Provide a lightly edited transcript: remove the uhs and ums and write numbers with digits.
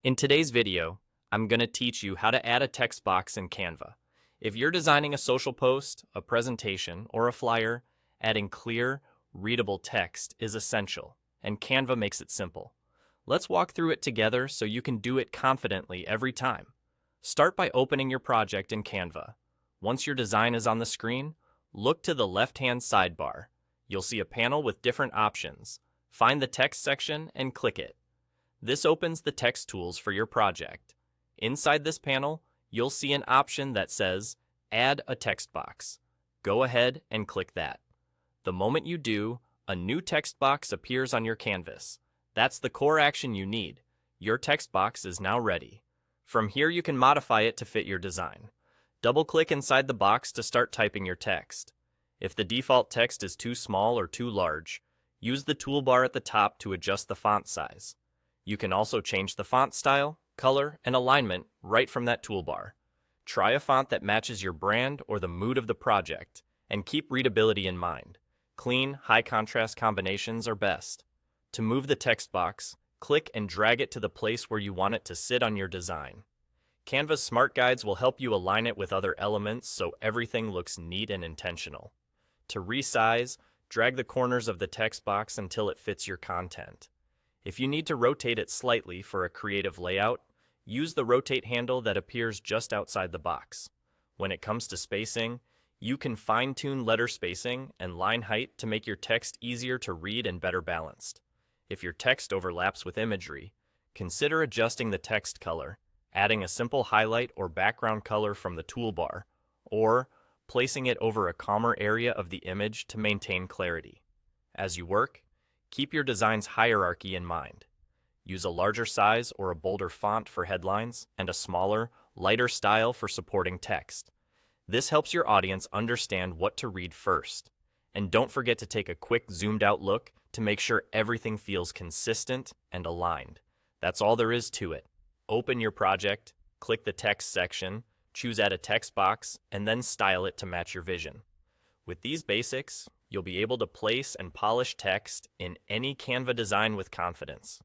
In today's video, I'm going to teach you how to add a text box in Canva. If you're designing a social post, a presentation, or a flyer, adding clear, readable text is essential, and Canva makes it simple. Let's walk through it together so you can do it confidently every time. Start by opening your project in Canva. Once your design is on the screen, look to the left-hand sidebar. You'll see a panel with different options. Find the text section and click it. This opens the text tools for your project. Inside this panel, you'll see an option that says Add a text box. Go ahead and click that. The moment you do, a new text box appears on your canvas. That's the core action you need. Your text box is now ready. From here, you can modify it to fit your design. Double-click inside the box to start typing your text. If the default text is too small or too large, use the toolbar at the top to adjust the font size. You can also change the font style, color, and alignment right from that toolbar. Try a font that matches your brand or the mood of the project, and keep readability in mind. Clean, high-contrast combinations are best. To move the text box, click and drag it to the place where you want it to sit on your design. Canva's smart guides will help you align it with other elements so everything looks neat and intentional. To resize, drag the corners of the text box until it fits your content. If you need to rotate it slightly for a creative layout, use the rotate handle that appears just outside the box. When it comes to spacing, you can fine-tune letter spacing and line height to make your text easier to read and better balanced. If your text overlaps with imagery, consider adjusting the text color, adding a simple highlight or background color from the toolbar, or placing it over a calmer area of the image to maintain clarity. As you work, keep your design's hierarchy in mind. Use a larger size or a bolder font for headlines and a smaller, lighter style for supporting text. This helps your audience understand what to read first. And don't forget to take a quick zoomed-out look to make sure everything feels consistent and aligned. That's all there is to it. Open your project, click the text section, choose Add a text box, and then style it to match your vision. With these basics, you'll be able to place and polish text in any Canva design with confidence.